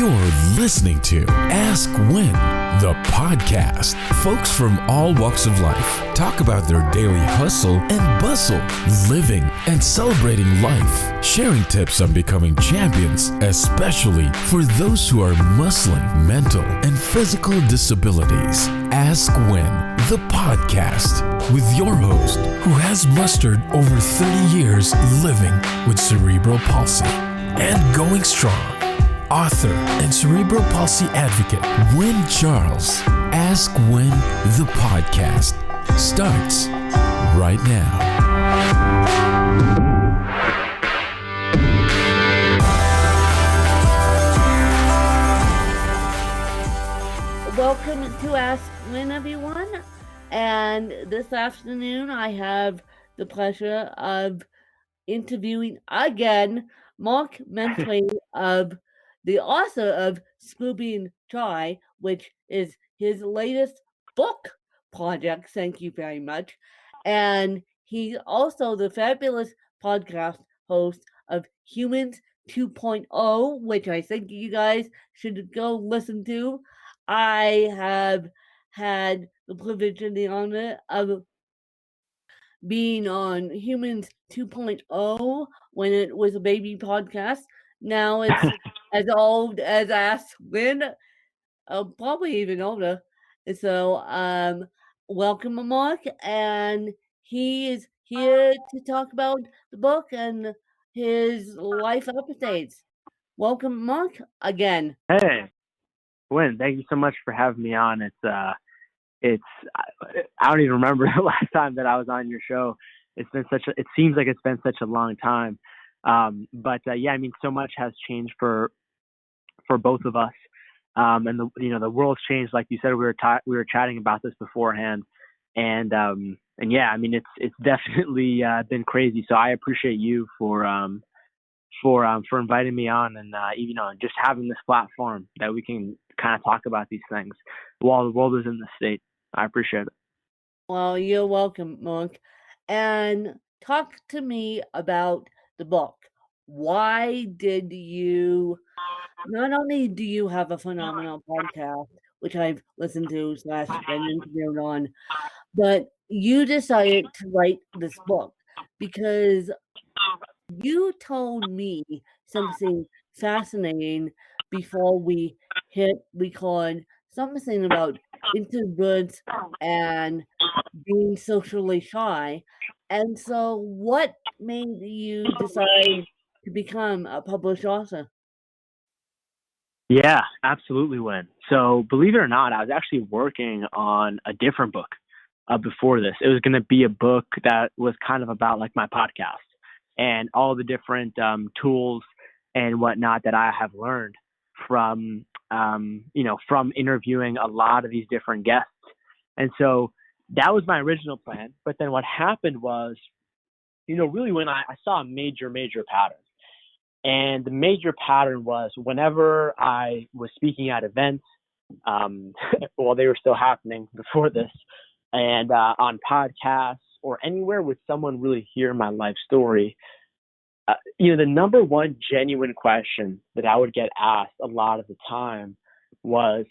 You're listening to Ask When, the podcast. Folks from all walks of life talk about their daily hustle and bustle, living and celebrating life, sharing tips on becoming champions, especially for those who are muscling mental and physical disabilities. Ask When, the podcast, with your host who has mustered over 30 years living with cerebral palsy and going strong. Author and cerebral palsy advocate Wynn Charles. Ask When, the podcast starts right now. Welcome to Ask When, everyone. And this afternoon, I have the pleasure of interviewing again Mark Metry, of the author of Scooby and Try, which is his latest book project. Thank you very much. And he's also the fabulous podcast host of Humans 2.0, which I think you guys should go listen to. I have had the privilege and the honor of being on Humans 2.0 when it was a baby podcast. Now it's as old as Ask When, probably even older. So, welcome, Mark, and he is here to talk about the book and his life updates. Welcome, Mark, again. Hey, Wynn, thank you so much for having me on. I don't even remember the last time that I was on your show. It seems like it's been such a long time. But yeah, I mean, so much has changed for both of us. And the world's changed. Like you said, we were chatting about this beforehand. And yeah, I mean, it's definitely been crazy. So I appreciate you for inviting me on and just having this platform that we can kind of talk about these things while the world is in this state. I appreciate it. Well, you're welcome, Mark. And talk to me about the book. Why did you, not only do you have a phenomenal podcast, which I've listened to / been interviewed on, but you decided to write this book because you told me something fascinating before we hit record, something about introverts and being socially shy. And so what made you decide to become a published author? Yeah, absolutely, Wynn. So believe it or not, I was actually working on a different book before this. It was going to be a book that was kind of about like my podcast and all the different tools and whatnot that I have learned from interviewing a lot of these different guests. And so that was my original plan. But then what happened was, really when I saw a major pattern. And the major pattern was whenever I was speaking at events, well, they were still happening before this, and on podcasts or anywhere with someone really hear my life story, the number one genuine question that I would get asked a lot of the time was,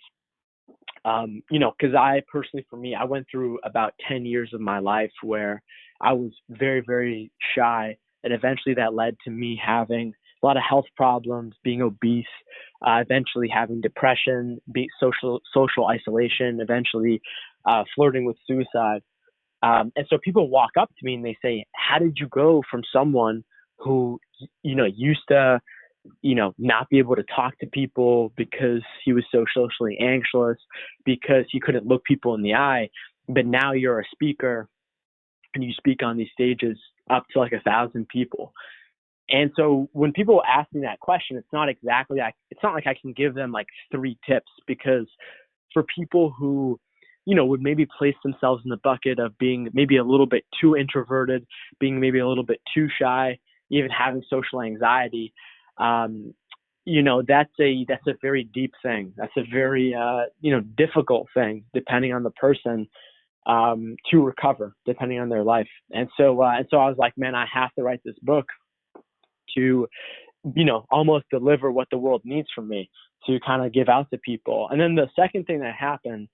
because I personally, for me, I went through about 10 years of my life where I was very, very shy. And eventually that led to me having a lot of health problems, being obese, eventually having depression, social isolation, eventually flirting with suicide. And so people walk up to me and they say, how did you go from someone who, used to, not be able to talk to people because he was so socially anxious, because he couldn't look people in the eye, but now you're a speaker and you speak on these stages up to like 1,000 people. And so when people ask me that question, it's not like I can give them like 3 tips, because for people who, would maybe place themselves in the bucket of being maybe a little bit too introverted, being maybe a little bit too shy, even having social anxiety, that's a very deep thing. That's a very, difficult thing, depending on the person, to recover, depending on their life. And so I was like, man, I have to write this book to almost deliver what the world needs from me to kind of give out to people. And then the second thing that happened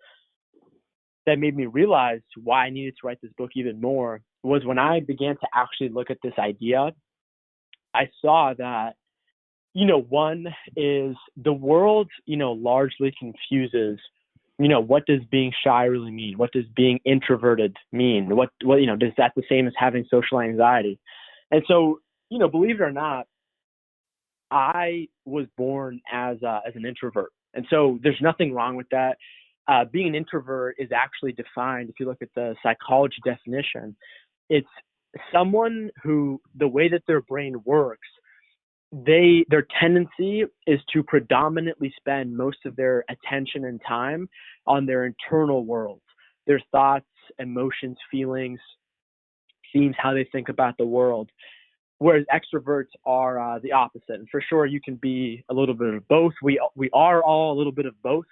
that made me realize why I needed to write this book even more was when I began to actually look at this idea. I saw that, one is the world, largely confuses, what does being shy really mean? What does being introverted mean? What, does that the same as having social anxiety? And so, believe it or not, I was born as an introvert. And so there's nothing wrong with that. Being an introvert is actually defined, if you look at the psychology definition, it's someone who, the way that their brain works, their tendency is to predominantly spend most of their attention and time on their internal world, their thoughts, emotions, feelings, themes, how they think about the world. Whereas extroverts are the opposite. And for sure, you can be a little bit of both. We are all a little bit of both.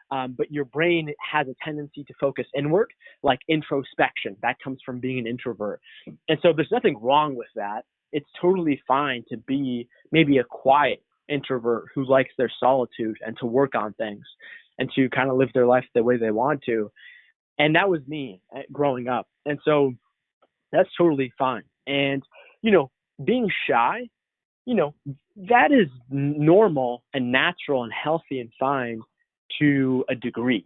But your brain has a tendency to focus inward, like introspection. That comes from being an introvert. And so there's nothing wrong with that. It's totally fine to be maybe a quiet introvert who likes their solitude and to work on things and to kind of live their life the way they want to. And that was me growing up. And so that's totally fine. And, being shy, that is normal and natural and healthy and fine to a degree.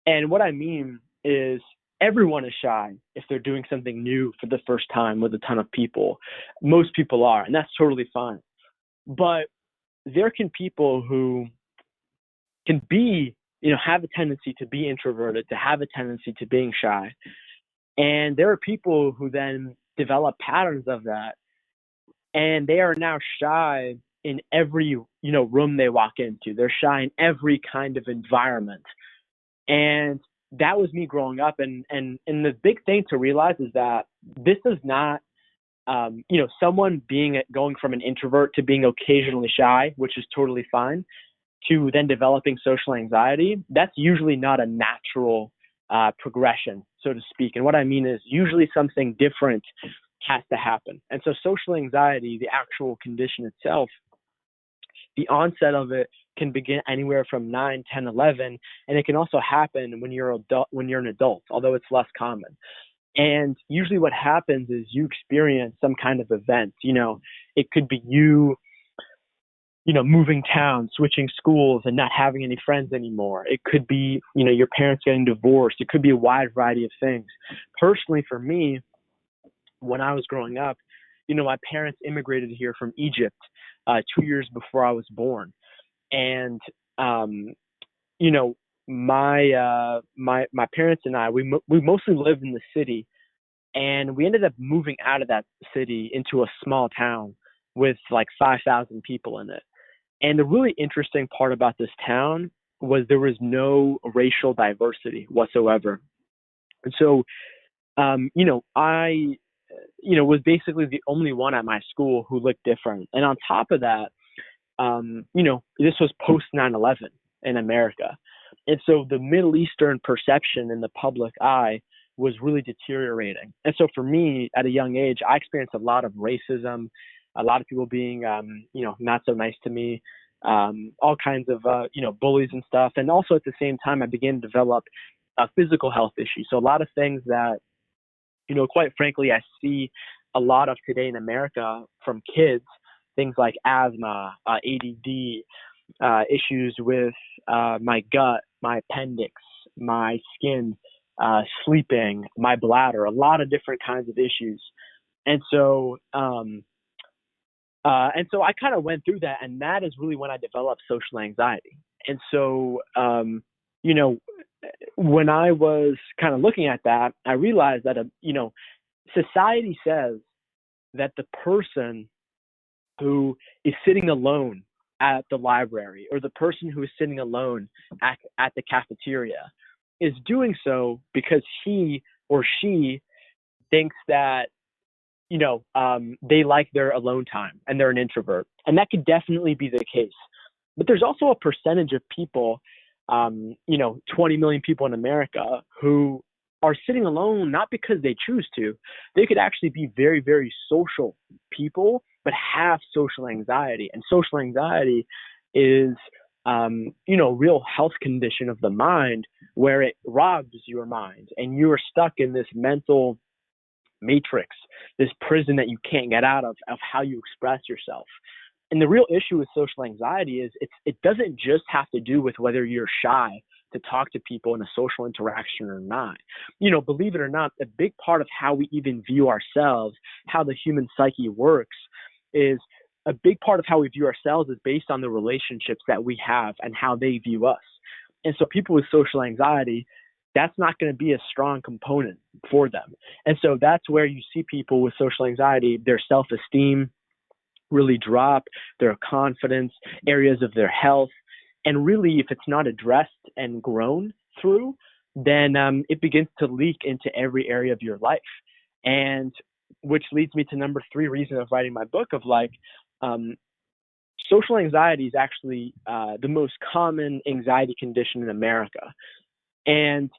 And what I mean is everyone is shy if they're doing something new for the first time with a ton of people. Most people are, and that's totally fine. But there can people who can be, have a tendency to be introverted, to have a tendency to being shy. And there are people who then develop patterns of that. And they are now shy in every, room they walk into. They're shy in every kind of environment. And that was me growing up. And the big thing to realize is that this is not, someone going from an introvert to being occasionally shy, which is totally fine, to then developing social anxiety. That's usually not a natural progression, so to speak. And what I mean is usually something different has to happen. And so social anxiety, the actual condition itself, the onset of it can begin anywhere from 9, 10, 11, and it can also happen when you're an adult, although it's less common. And usually what happens is you experience some kind of event. It could be you moving town, switching schools and not having any friends anymore. It could be, your parents getting divorced. It could be a wide variety of things. Personally, for me, when I was growing up, my parents immigrated here from Egypt 2 years before I was born. And, my parents and I, we mostly lived in the city, and we ended up moving out of that city into a small town with like 5,000 people in it. And the really interesting part about this town was there was no racial diversity whatsoever. And so, I was basically the only one at my school who looked different. And on top of that, this was post 9/11 in America. And so the Middle Eastern perception in the public eye was really deteriorating. And so for me, at a young age, I experienced a lot of racism, a lot of people being, not so nice to me, all kinds of, bullies and stuff. And also at the same time, I began to develop physical health issues. So a lot of things that, quite frankly, I see a lot of today in America from kids, things like asthma, ADD, issues with my gut, my appendix, my skin, sleeping, my bladder, a lot of different kinds of issues. And so I kind of went through that, and that is really when I developed social anxiety. And so, when I was kind of looking at that, I realized that, society says that the person who is sitting alone at the library or the person who is sitting alone at the cafeteria is doing so because he or she thinks that, they like their alone time and they're an introvert. And that could definitely be the case. But there's also a percentage of people, 20 million people in America who are sitting alone, not because they choose to. They could actually be very, very social people but have social anxiety. And social anxiety is, real health condition of the mind where it robs your mind and you are stuck in this mental matrix, this prison that you can't get out of how you express yourself. And the real issue with social anxiety is it doesn't just have to do with whether you're shy to talk to people in a social interaction or not. Believe it or not, a big part of how we even view ourselves, how the human psyche works, is a big part of how we view ourselves is based on the relationships that we have and how they view us. And so people with social anxiety, that's not going to be a strong component for them. And so that's where you see people with social anxiety, their self-esteem really drop, their confidence, areas of their health. And really, if it's not addressed and grown through, then it begins to leak into every area of your life. And which leads me to number 3 reason of writing my book of social anxiety is actually the most common anxiety condition in America. And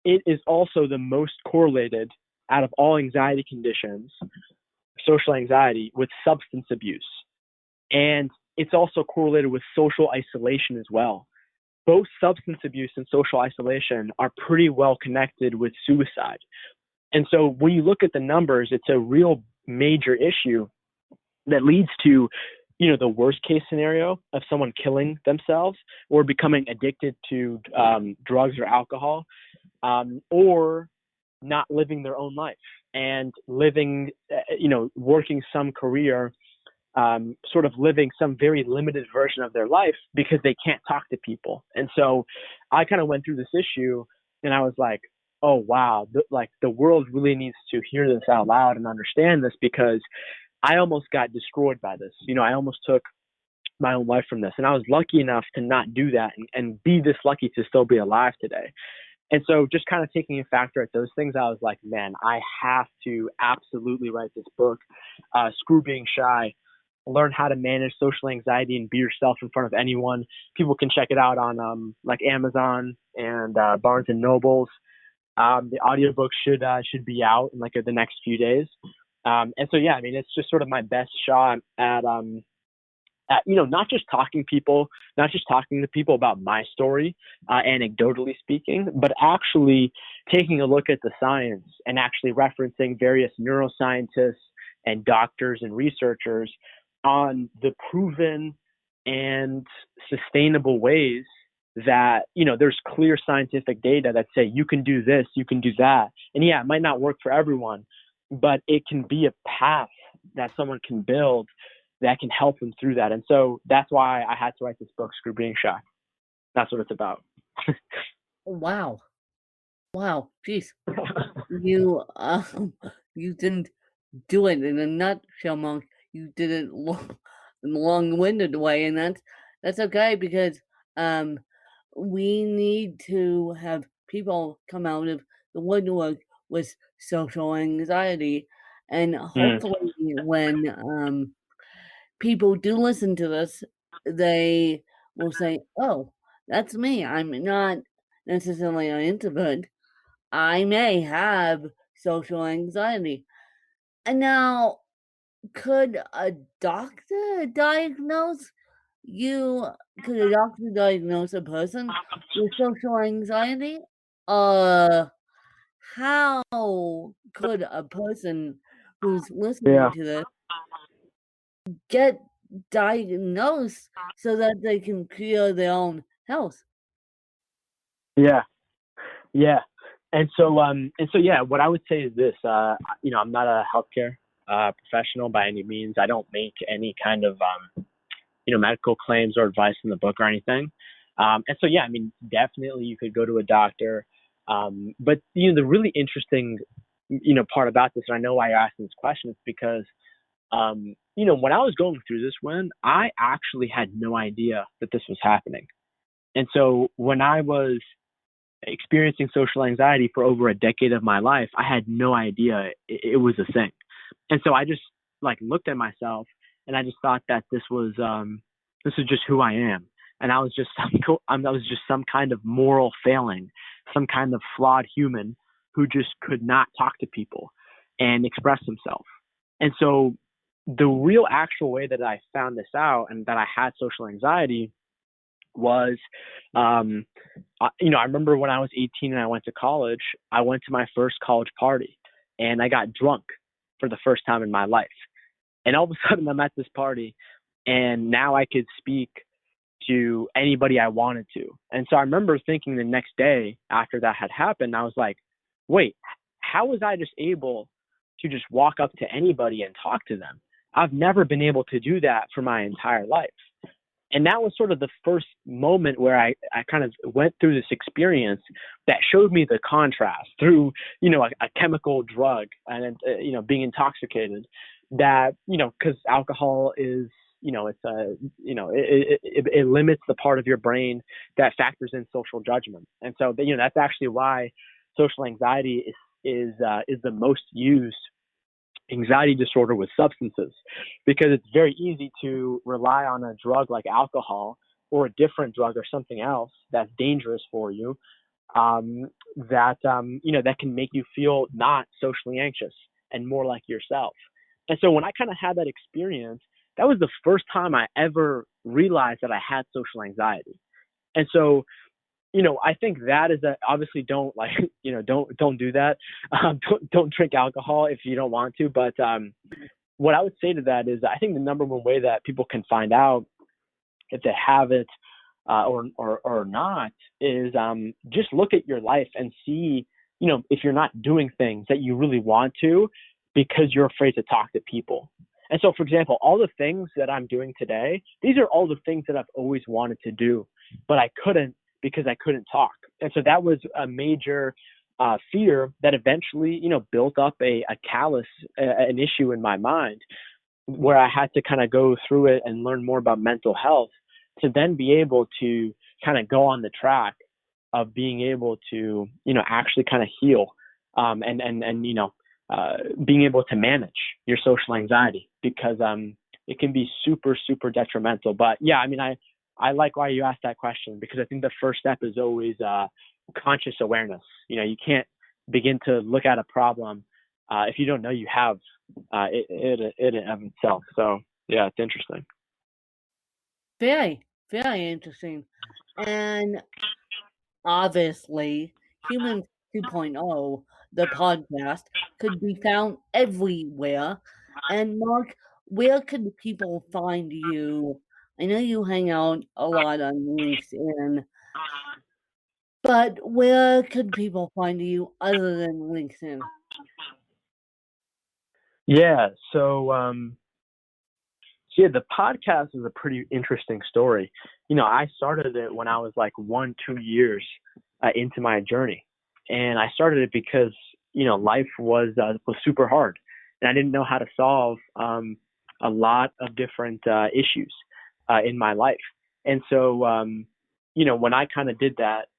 it is also the most correlated out of all anxiety conditions, social anxiety, with substance abuse. And it's also correlated with social isolation as well. Both substance abuse and social isolation are pretty well connected with suicide. And so when you look at the numbers, it's a real major issue that leads to, the worst case scenario of someone killing themselves or becoming addicted to drugs or alcohol, or not living their own life and living, working some career, sort of living some very limited version of their life because they can't talk to people. And so I kind of went through this issue and I was like, oh, wow, the world really needs to hear this out loud and understand this, because I almost got destroyed by this. I almost took my own life from this. And I was lucky enough to not do that and be this lucky to still be alive today. And so just kind of taking a factor at those things, I was like, man, I have to absolutely write this book, Screw Being Shy, learn how to manage social anxiety and be yourself in front of anyone. People can check it out on Amazon and Barnes and Nobles. The audiobook should be out in the next few days. And so, yeah, I mean, it's just sort of my best shot at not just talking to people about my story, anecdotally speaking, but actually taking a look at the science and actually referencing various neuroscientists and doctors and researchers on the proven and sustainable ways that, there's clear scientific data that say you can do this, you can do that. And yeah, it might not work for everyone, but it can be a path that someone can build that can help them through that. And so that's why I had to write this book, Screw Being Shy. That's what it's about. Wow. Jeez. You you didn't do it in a nutshell, Monk. You did it long-winded way, and that's okay, because we need to have people come out of the woodwork with social anxiety, and hopefully when people do listen to this, they will say, "Oh, that's me. I'm not necessarily an introvert. I may have social anxiety." And now, could a doctor diagnose you? Could a doctor diagnose a person with social anxiety? How could a person who's listening to this get diagnosed so that they can cure their own health? Yeah. And so, yeah, what I would say is this, I'm not a healthcare professional by any means. I don't make any kind of, medical claims or advice in the book or anything. And so, yeah, I mean, definitely you could go to a doctor. But, the really interesting, part about this, and I know why you're asking this question, is because, when I was going through this I actually had no idea that this was happening. And so when I was experiencing social anxiety for over a decade of my life, I had no idea it was a thing. And so I just looked at myself and I just thought that this was just who I am. And I was just some kind of moral failing, some kind of flawed human who just could not talk to people and express himself. And so the real actual way that I found this out and that I had social anxiety was, I remember when I was 18 and I went to college, I went to my first college party and I got drunk for the first time in my life. And all of a sudden I'm at this party and now I could speak to anybody I wanted to. And so I remember thinking the next day after that had happened, I was like, wait, how was I just able to just walk up to anybody and talk to them? I've never been able to do that for my entire life. And that was sort of the first moment where I kind of went through this experience that showed me the contrast through, a chemical drug and, being intoxicated that, because alcohol is, it limits the part of your brain that factors in social judgment. And so, that's actually why social anxiety is the most used anxiety disorder with substances, because it's very easy to rely on a drug like alcohol or a different drug or something else that's dangerous for you, that can make you feel not socially anxious and more like yourself. And so when I kind of had that experience, that was the first time I ever realized that I had social anxiety. And so, I think that is obviously don't do that. Don't drink alcohol if you don't want to. But what I would say to that is I think the number one way that people can find out if they have it or not is just look at your life and see, if you're not doing things that you really want to because you're afraid to talk to people. And so, for example, all the things that I'm doing today, these are all the things that I've always wanted to do, but I couldn't because I couldn't talk. And so that was a major fear that eventually, built up a callous, an issue in my mind where I had to kind of go through it and learn more about mental health to then be able to kind of go on the track of being able to, actually kind of heal and being able to manage your social anxiety, because it can be super, super detrimental. But yeah, I mean, I like why you asked that question, because I think the first step is always conscious awareness. You can't begin to look at a problem if you don't know you have it in of itself. So yeah, it's interesting. Very, very interesting. And obviously, Humans 2.0, the podcast, could be found everywhere. And Mark, where could people find you? I know you hang out a lot on LinkedIn, but where could people find you other than LinkedIn? Yeah. So the podcast is a pretty interesting story. I started it when I was like 1-2 years into my journey, and I started it because life was super hard, and I didn't know how to solve a lot of different issues in my life. And so when I kind of did that,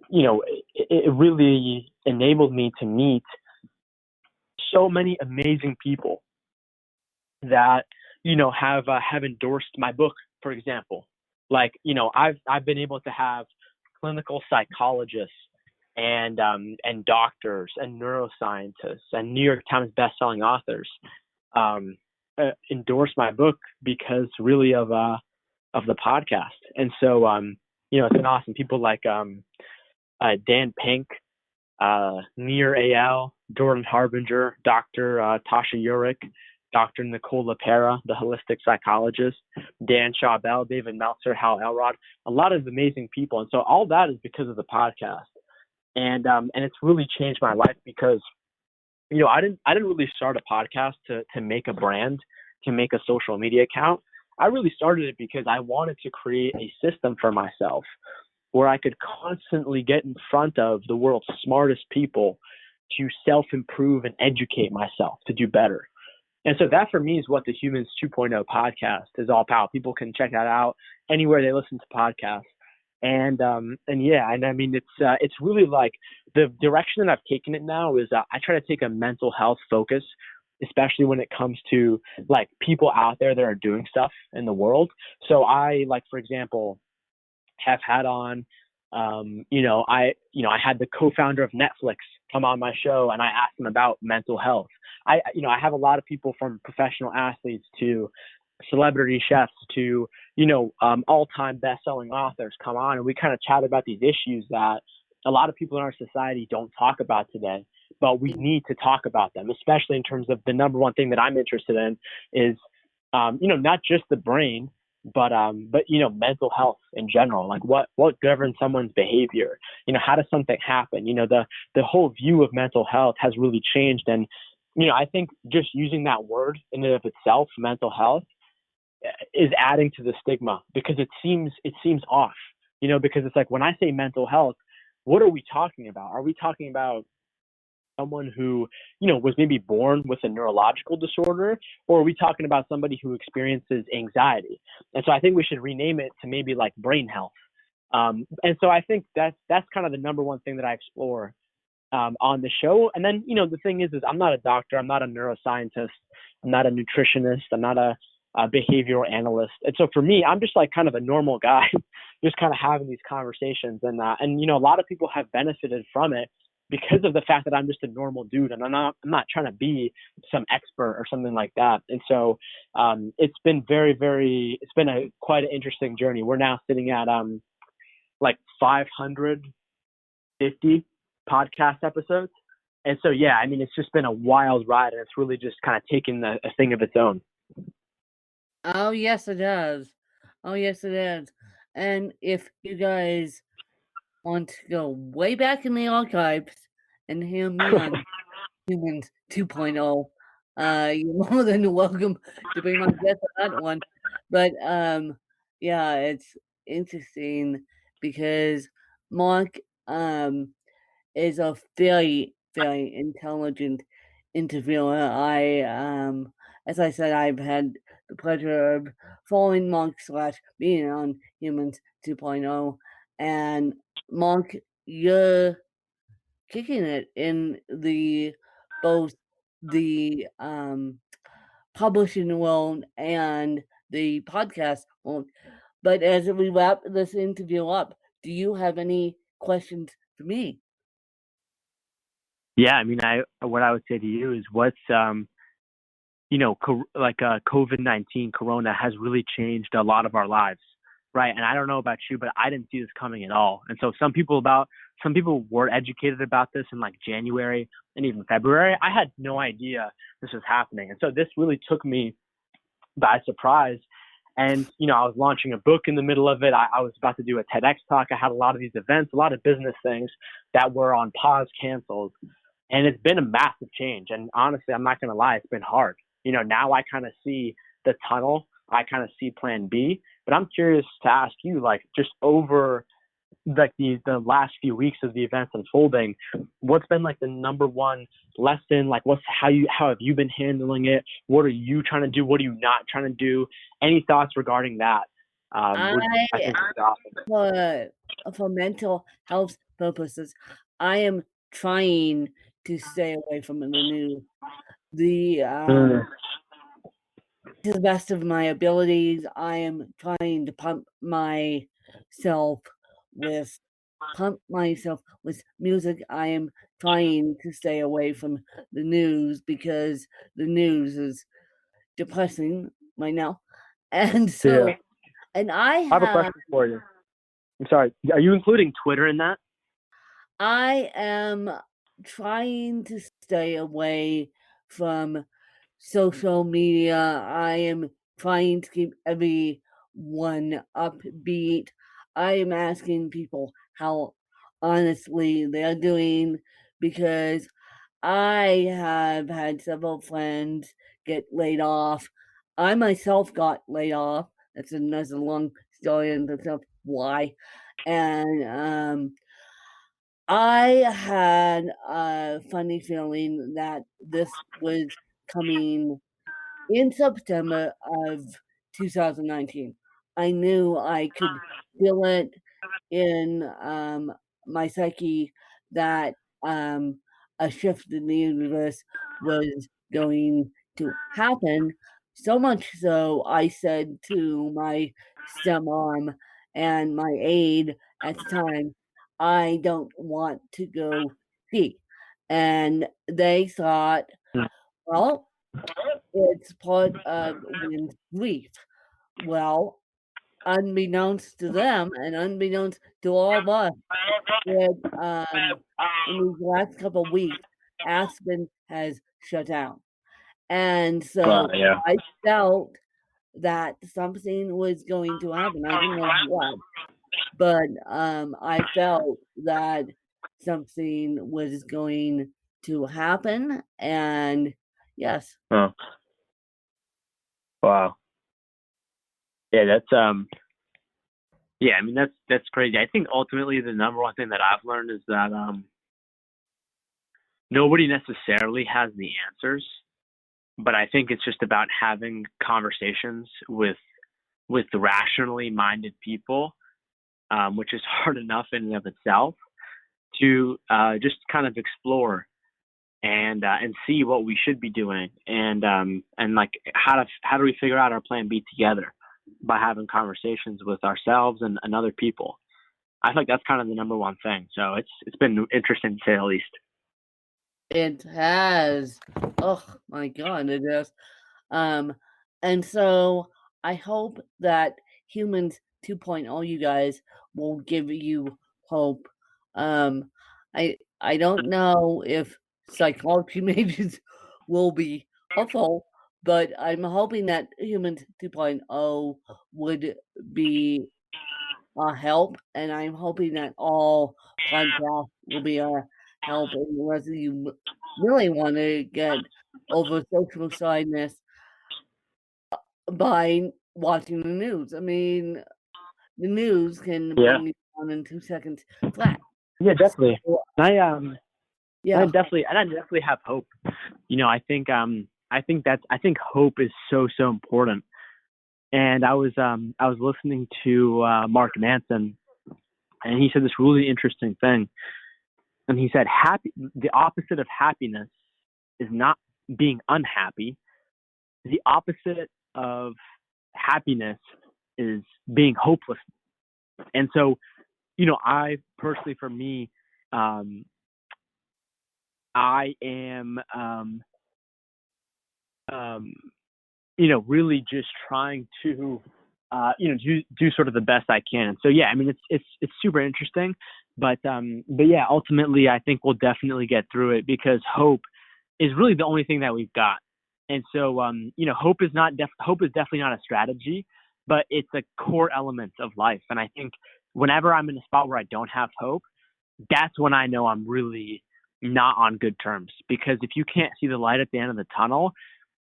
it really enabled me to meet so many amazing people that have endorsed my book, for example. Like, I've been able to have clinical psychologists and doctors and neuroscientists and New York Times bestselling authors endorse my book because really of the podcast. And so it's been awesome. People like Dan Pink, Nir Eyal, Jordan Harbinger, Dr. Tasha Urich, Dr. Nicole LaPera, the holistic psychologist, Dan Schaubel, David Meltzer, Hal Elrod, a lot of amazing people. And so all that is because of the podcast. And it's really changed my life because, I didn't really start a podcast to make a brand, to make a social media account. I really started it because I wanted to create a system for myself where I could constantly get in front of the world's smartest people to self-improve and educate myself to do better. And so that for me is what the Humans 2.0 podcast is all about. People can check that out anywhere they listen to podcasts. And I mean, it's really like the direction that I've taken it now is I try to take a mental health focus, especially when it comes to like people out there that are doing stuff in the world. So I, like, for example, have had on, I had the co-founder of Netflix come on my show and I ask them about mental health. I have a lot of people from professional athletes to celebrity chefs to, all-time best-selling authors come on, and we kind of chat about these issues that a lot of people in our society don't talk about today, but we need to talk about them, especially in terms of the number one thing that I'm interested in is, not just the brain, but mental health in general. Like what governs someone's behavior? How does something happen? The whole view of mental health has really changed, and I think just using that word in and of itself, mental health, is adding to the stigma because it seems off. Because it's like when I say mental health, what are we talking about? Are we talking about someone who, was maybe born with a neurological disorder, or are we talking about somebody who experiences anxiety? And so I think we should rename it to maybe like brain health. And so I think that's kind of the number one thing that I explore on the show. And then, the thing is I'm not a doctor. I'm not a neuroscientist. I'm not a nutritionist. I'm not a behavioral analyst. And so for me, I'm just like kind of a normal guy, just kind of having these conversations. And a lot of people have benefited from it because of the fact that I'm just a normal dude and I'm not trying to be some expert or something like that. And so it's been it's been quite an interesting journey. We're now sitting at like 550 podcast episodes. And so, yeah, I mean, it's just been a wild ride, and it's really just kind of taken a thing of its own. Oh, yes, it does. Oh, yes, it is. And if you guys want to go way back in the archives and hear me on Humans 2.0, you're more than welcome to be my guest on that one. But yeah, it's interesting because Mark is a very, very intelligent interviewer. As I said, I've had the pleasure of following Mark / being on Humans 2.0, and Mark, you're kicking it in both the publishing world and the podcast world. But as we wrap this interview up, do you have any questions for me? Yeah, I mean, what I would say to you is what's COVID-19 Corona has really changed a lot of our lives, right? And I don't know about you, but I didn't see this coming at all. And so some people were educated about this in like January and even February. I had no idea this was happening, and so this really took me by surprise. And I was launching a book in the middle of it. I was about to do a TEDx talk. I had a lot of these events, a lot of business things that were on pause, canceled. And it's been a massive change. And honestly, I'm not going to lie, it's been hard. Now I kind of see the tunnel. I kind of see plan B. But I'm curious to ask you, like, just over like the last few weeks of the events unfolding, what's been like the number one lesson? Like, how have you been handling it? What are you trying to do? What are you not trying to do? Any thoughts regarding that? I think for mental health purposes, I am trying to stay away from the news. To the best of my abilities, I am trying to pump myself with music. I am trying to stay away from the news because the news is depressing right now. And so, Yeah. and I have a question for you. I'm sorry. Are you including Twitter in that? I am trying to stay away from social media. I am trying to keep everyone upbeat. I am asking people how honestly they're doing because I have had several friends get laid off. I myself got laid off. That's a long story in itself why. And I had a funny feeling that this was coming in September of 2019. I knew I could feel it in my psyche that a shift in the universe was going to happen. So much so, I said to my stepmom and my aide at the time, I don't want to go ski. And they thought, well, it's part of Wynn's grief. Well, unbeknownst to them and unbeknownst to all of us, that in these last couple of weeks, Aspen has shut down. And so yeah. I felt that something was going to happen. I didn't know what, but I felt that something was going to happen. And yes. Oh. Wow. Yeah, that's yeah, I mean that's crazy. I think ultimately the number one thing that I've learned is that nobody necessarily has the answers, but I think it's just about having conversations with rationally minded people, which is hard enough in and of itself, to just kind of explore and see what we should be doing, and like how do we figure out our plan B together by having conversations with ourselves and other people. I think that's kind of the number one thing. So it's been interesting to say the least. It has. Oh my God, it is. And so I hope that Humans 2.0, you guys, will give you hope. I don't know if psychology majors will be hopeful, but I'm hoping that Humans 2.0 would be a help, and I'm hoping that all podcasts will be a help unless you really want to get over social sadness by watching the news. I mean, the news can bring you down in 2 seconds flat. Yeah, definitely. So, I definitely have hope. You know, I think hope is so important. And I was listening to Mark Manson, and he said this really interesting thing. And he said, the opposite of happiness is not being unhappy. The opposite of happiness is being hopeless. And so, you know, I personally, for me, I am, you know, really just trying to, you know, do sort of the best I can. And so, yeah, I mean, it's super interesting, but yeah, ultimately, I think we'll definitely get through it because hope is really the only thing that we've got. And so, you know, hope is definitely not a strategy, but it's a core element of life. And I think whenever I'm in a spot where I don't have hope, that's when I know I'm really not on good terms. Because if you can't see the light at the end of the tunnel,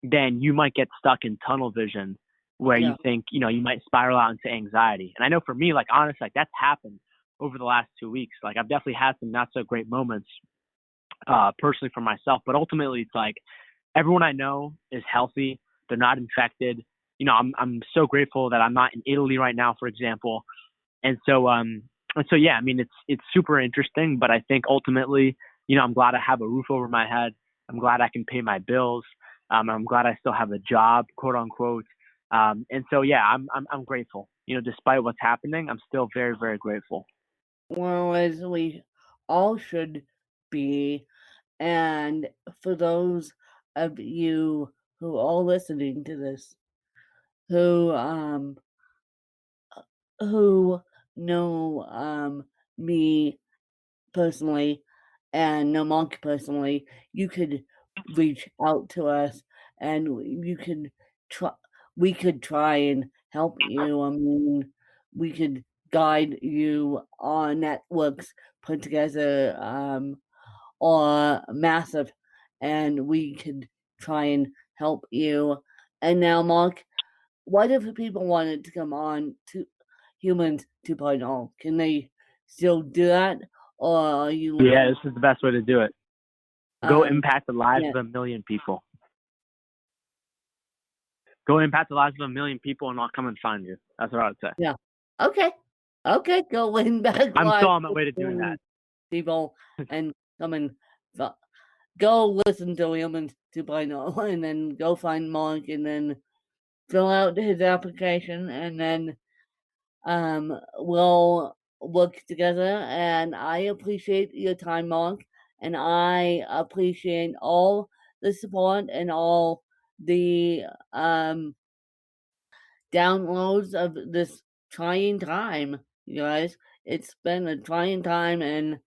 then you might get stuck in tunnel vision where you think, you know, you might spiral out into anxiety. And I know for me, like, honestly, like that's happened over the last 2 weeks. Like I've definitely had some not so great moments personally for myself, but ultimately it's like everyone I know is healthy. They're not infected. You know, I'm so grateful that I'm not in Italy right now, for example. And so yeah, I mean, it's super interesting, but I think ultimately, you know, I'm glad I have a roof over my head. I'm glad I can pay my bills. I'm glad I still have a job, quote unquote. And so, yeah, I'm grateful. You know, despite what's happening, I'm still very, very grateful. Well, as we all should be. And for those of you who are listening to this, who know me personally and know Monk personally, you could reach out to us and you could we could try and help you. I mean, we could guide you on networks put together or massive, and we could try and help you. And now, Mark, what if people wanted to come on to Humans 2.0? Can they still do that? Or are you looking? Yeah, this is the best way to do it. Go impact the lives of 1 million people. Go impact the lives of 1 million people, and I'll come and find you. That's what I would say. Yeah. Okay. Go impact. I'm still on my way to doing that. People and come and go listen to Humans 2.0, and then go find Mark, and then fill out his application, and then we'll work together. And I appreciate your time, Mark, and I appreciate all the support and all the downloads of this trying time, you guys. It's been a trying time, and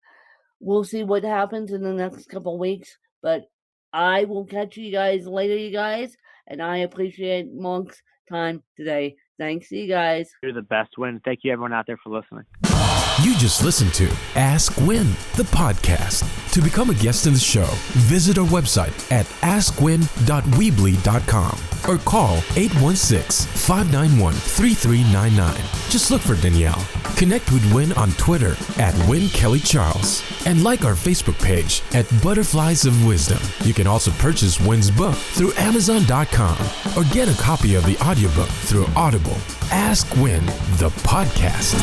we'll see what happens in the next couple weeks. But I will catch you guys later, you guys. And I appreciate Mark's time today. Thanks, you guys. You're the best, Win. Thank you, everyone out there, for listening. You just listened to Ask Win, the podcast. To become a guest in the show, visit our website at askwin.weebly.com or call 816-591-3399. Just look for Danielle. Connect with Win on Twitter at WinKellyCharles and like our Facebook page at Butterflies of Wisdom. You can also purchase Win's book through Amazon.com or get a copy of the audiobook through Audible. Ask Win, the podcast.